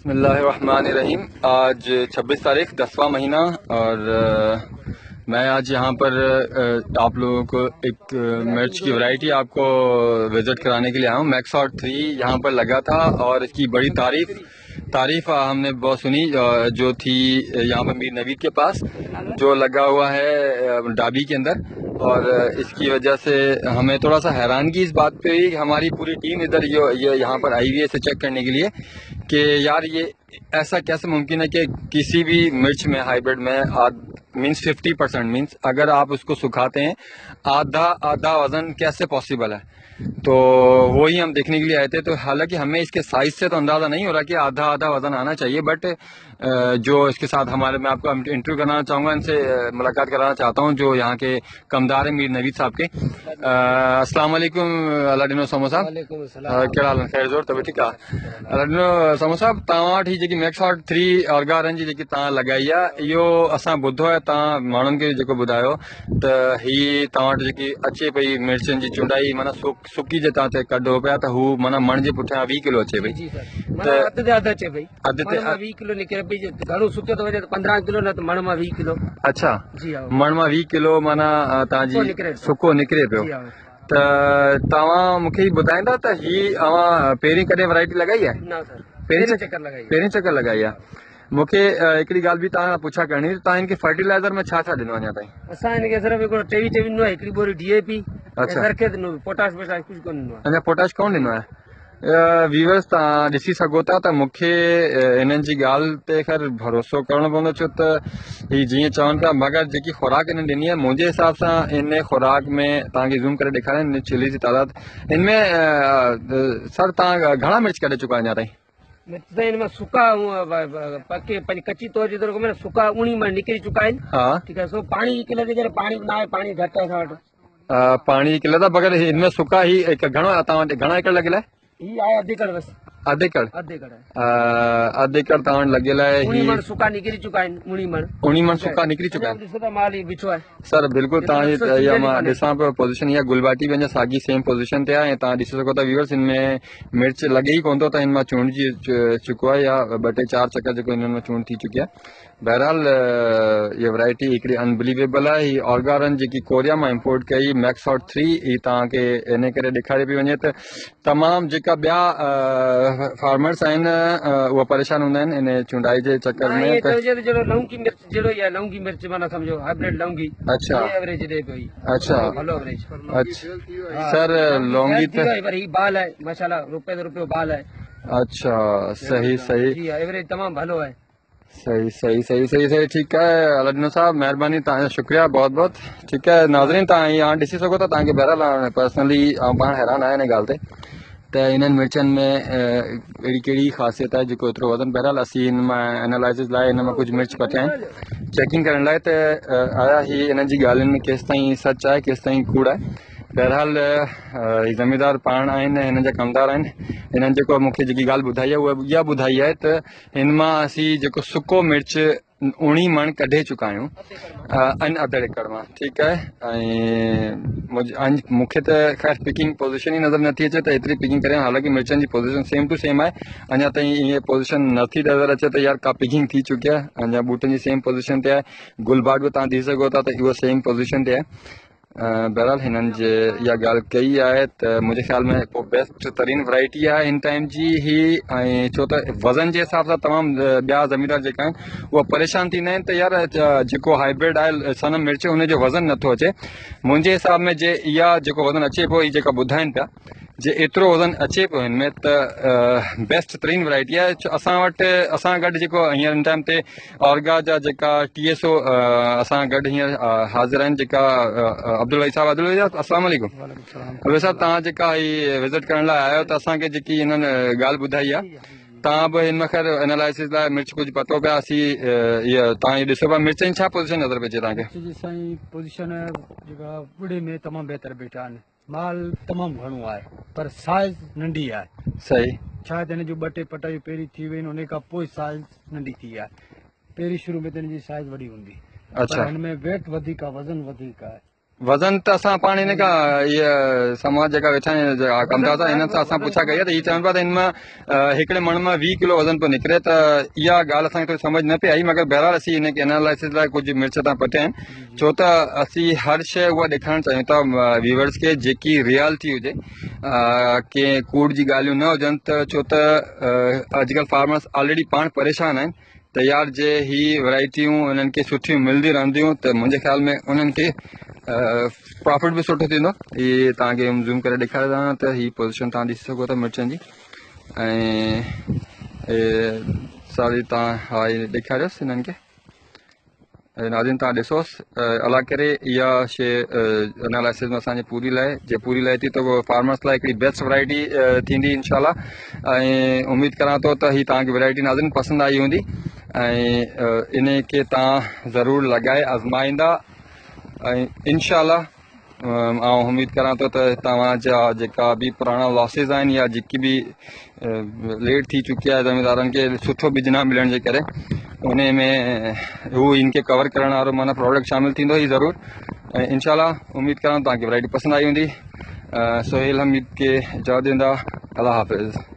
बिस्मिल्लाहिर्रहमानिर्रहीम। आज 26 तारीख 10वां महीना और मैं आज यहाँ पर आप लोगों को एक मिर्च की वैरायटी आपको विज़िट कराने के लिए आया हूँ। मैक्सॉट 3 यहाँ पर लगा था और इसकी बड़ी तारीफ हमने बहुत सुनी जो थी यहाँ पर मीर नवीद के पास जो लगा हुआ है डाबी के अंदर। और इसकी वजह से हमें थोड़ा सा हैरानगी इस बात पे हुई कि हमारी पूरी टीम इधर ये यहाँ पर आई हुई है इसे चेक करने के लिए कि यार ये ऐसा कैसे मुमकिन है कि किसी भी मिर्च में हाइब्रिड में मीन्स 50% मीन्स अगर आप उसको सुखाते हैं आधा वजन कैसे पॉसिबल है। तो वही हम देखने के लिए आए थे। तो हालांकि हमें इसके साइज से तो अंदाज़ा नहीं हो रहा कि आधा वजन आना चाहिए, बट जो इसके साथ हमारे मैं आपको इंटरव्यू कराना चाहूँगा, इनसे मुलाकात कराना चाहता हूँ जो यहाँ के कमदार हैं मीर नवीद साहब के। अस्सलाम वालेकुम अलादीनो समो साहब, क्या हाल है? खैर ज़ोर तबीयत ठीक आहे? अलादीनो समो साहब, तव्हां वटि ही जेकी मैक्सॉट 3 ऑर्गारन जी जेकी तव्हां लॻाई आहे इहो असां ॿुधो आहे तव्हां माण्हुनि खे जेको ॿुधायो त हीअ तव्हां वटि जेकी अचे पई मिर्चनि जी चुंडाई माना सुकी जे तव्हां ते कढो पिया त हू माना मण जे पुठियां 20 किलो अचे पई त अधु ते अधु अचे पई, अधु ते 20 किलो निकिरे पई। घणो सुकियो थो वञे त 15 किलो न त मण मां 20 किलो। अच्छा, जी हा, मण मां 20 किलो माना तव्हांजी सुको निकिरे पियो। त तव्हां मूंखे ही ॿुधाईंदा त हीअ अवां पहिरीं कॾहिं वैरायटी लॻाई आहे? न सर, पहिरीं चक्कर लॻाई आहे। मूंखे हिकिड़ी ॻाल्हि बि तव्हां पुछा करणी, तव्हां हिनखे फर्टिलाइज़र में छा ॾिनो अञा ताईं? असां हिनखे सिर्फ़ु हिकिड़ो 23 ॾिनो आहे, हिकिड़ी बोरी DAP, अच्छा, सरखे ॾिनो, पोटाश कुझु कोन ॾिनो आहे। अञा पोटाश कोन ॾिनो आहे। व्यूअर्स तव्हां ॾिसी सघो था त मूंखे इन्हनि जी ॻाल्हि ते ख़ैर भरोसो करणो पवंदो, छो त हीअ जीअं चवनि पिया मगर जेकी खुराक इन्हनि ॾिनी आहे मुंहिंजे हिसाब सां इन खुराक में तव्हांखे ज़ूम करे ॾेखारियां इन चिली जी तादाद इनमें सर तव्हां घणा मिर्च कढे चुका आहियो अञा ताईं? मिर्च हिन में सुका पके पंहिंजी कची तौर जे तौर सुका उणी में निकिरी चुका आहिनि। हा, ठीकु आहे। सो पाणी की किले जे करे पाणी न आहे, पाणी घटि आहे असां वटि। पाणी की किले था मगर हिनमें सुका ही घणो तव्हां वटि घणा एकड़ लॻियल आहे? ही आहे अधु एकड़ बसि। अधु एकड़ अधु एकड़ तव्हां वटि लॻियल आहे। उणी मण सुका निकिरी चुका आहिनि, उणी मण सुका निकिरी चुका आहिनि। ॾिसो त माल ही बिठो आहे सर बिल्कुलु तव्हांजी इहा मां ॾिसां पियो पोज़ीशन, इहा गुलबाटी बि अञा साॻी सेम पोज़ीशन ते आहे ऐं तव्हां ॾिसी सघो था व्यूअर्स हिनमें मिर्च लॻे ई कोन थो त हिन मां चूंडिजी चुको आहे या 2-4 चकर जेको हिननि में चूंड थी चुकी आहे। बहरहाल इहा वैरायटी हिकिड़ी अनबिलीवेबल आहे। हीअ ऑर्गारन जेकी कोरिया मां इम्पोर्ट कई मैक्सॉट 3 ही तव्हांखे इन करे ॾेखारे पई वञे त तमामु जेका ॿिया फार्मर्स आहिनि उहे परेशान हूंदा आहिनि इन चूंडाई जे चक्कर में। लौंगी मिर्च माना सम्झो हाइब्रिड लौंगी। अच्छा, एवरेज ॾे पई। अच्छा, भलो एवरेज। अच्छा सर लौंगी पर ही बाल आहे माशाल्लाह, रुपए तो रुपए बाल है। अच्छा, सही जी एवरेज तमाम भलो है। सही ठीक है अलादीनो साहब, मेहरबानी तव्हांजो शुक्रिया बहुत बहुत। ठीक है नाज़रीन, तव्हां हीअ हाणे ॾिसी सघो था तव्हांखे बहरहाल पर्सनली पाण हैरान आहियां हिन ॻाल्हि ते त इन्हनि मिर्चनि में अहिड़ी कहिड़ी ख़ासियत आहे जेको एतिरो वज़न। बहरहाल असीं हिन मां एनालाइसिस लाइ हिन मां कुझु मिर्च पटिया आहिनि चेकिंग करण लाइ त आया ही इन्हनि जी ॻाल्हियुनि में केसि ताईं सच आहे केसि ताईं कूड़ आहे। बहरहाल ज़मीदार पाण आहिनि, हिननि जा कमदार आहिनि। हिननि जेको मूंखे जेकी ॻाल्हि ॿुधाई आहे उहा इहा ॿुधाई आहे त हिन मां असीं जेको सुको मिर्च 19 मण कढे चुका आहियूं अधु एकड़ मां। ठीकु आहे। ऐं मूंखे त ख़ैर पिकिंग पोज़ीशन ई नज़र नथी अचे त एतिरी पिकिंग करे, हालांकि मिर्चनि जी पोज़ीशन सेम टू सेम आहे। अञा ताईं ईअं पोज़ीशन नथी नज़र अचे त यार का पिकिंग थी चुकी आहे। अञा बूटनि जी सेम पोज़ीशन ते आहे। गुलबाग बि तव्हां ॾिसी सघो था त उहो सेम पोज़ीशन ते आहे। बहरहाल हिननि जे इहा ॻाल्हि कई आहे त मुंहिंजे ख़्याल में पोइ बेस्ट तरीन वैरायटी आहे हिन टाइम जी ही। ऐं छो त वज़न जे हिसाब सां तमामु ॿिया ज़मीदार जेका आहिनि उहे परेशान थींदा आहिनि त यार जेको हाइब्रिड आहे सनम मिर्च हुनजो वज़न नथो अचे। मुंहिंजे हिसाब में जे इहा जेको वज़न अचे पियो, हीअ जेका ॿुधाइनि पिया जे एतिरो वज़न अचे पियो हिन में त बेस्ट तरीन वैरायटी आहे। असां वटि असां गॾु जेको हींअर हिन टाइम ते ऑर्गा जा जेका TSO असां गॾु हींअर हाज़िर आहिनि जेका अब्दुल भाई साहब। अब्दुल भाई साहब अस्सलाम वालेकुम। अब्दुल भाई साहब तव्हां जेका हीअ विज़िट करण लाइ आयो त असांखे जेकी हिननि ॻाल्हि ॿुधाई आहे तव्हां बि हिन में ख़ैर एनालाइसिस लाइ मिर्च कुझु पतो पिया असीं इहा तव्हां हीअ ॾिसो पिया मिर्चनि छा पोज़ीशन नज़र पई अचे तव्हांखे? साईं पोज़ीशन जेका ॿुड़े में तमामु बहितर बीठा आहिनि, माल तमामु घणो आहे पर साइज़ नंढी आहे। सही, शायदि हिन जूं 2 टे पटायूं पहिरीं थी वयूं आहिनि, उन खां पोइ साइज़ नंढी थी आहे। पहिरीं शुरू में त हिन जी साइज़ वॾी हूंदी। अच्छा, हिन में वेट वधीक आहे, वज़न वधीक आहे। वज़न त असां पाण हिन खां इहा समाज जेका वेठा आहिनि कमु था हिननि सां असां पुछा कई आहे त हीअ चवनि पिया त हिन मां हिकिड़े मण मां 20 किलो वज़न पियो निकिरे त इहा ॻाल्हि असांखे थोरी सम्झ न पई आई मगर बहरहाल असीं हिनखे एनालिसिस लाइ कुझु मिर्च था पटिया आहिनि छो त असीं हर शइ उहा ॾेखारणु चाहियूं था व्यूवर्स खे जेकी रियलिटी हुजे के कूड़ जी ॻाल्हियूं न हुजनि त छो त अॼुकल्ह फार्मर्स ऑलरेडी पाण परेशान आहिनि तयार जे ही वैरायटियूं उन्हनि खे सुठियूं मिलंदियूं रहंदियूं त मुंहिंजे ख़्याल में उन्हनि खे प्रॉफिट भी सुठो थींदो। ये तव्हांखे ज़ूम करे ॾेखारियां थो त हीअ पोज़ीशन तव्हां ॾिसी सघो था मिर्चनि जी ऐं सारी तव्हां हा ॾेखारियोसि हिननि खे नाज़रीन तव्हां ॾिसोसि अला करे इहा शइ एनालिसिस में असांजी पूरी लाइ थी त फार्मर्स लाइ हिकिड़ी बेस्ट वैरायटी थींदी इंशाल्लाह ऐं उमेदु करां थो त हीअ तव्हांखे वैरायटी नाज़रीन पसंदि आई हूंदी ऐं इन खे तव्हां ज़रूरु लॻाए आज़माईंदा ऐं इंशाल्लाह आउं उमेदु करां थो त तव्हांजा जेका बि पुराणा लॉसिस आहिनि या जेकी बि लेट थी चुकी आहे ज़मींदारनि खे सुठो बिज न मिलण जे करे उन में हू इनखे कवर करण वारो माना प्रोडक्ट शामिलु थींदो ई ज़रूरु ऐं इंशाल्लाह उमेदु करां तव्हांखे वैरायटी पसंदि आई हूंदी सोहेल हमीद खे इजाज़त ॾींदा अल्लाह हाफ़िज़।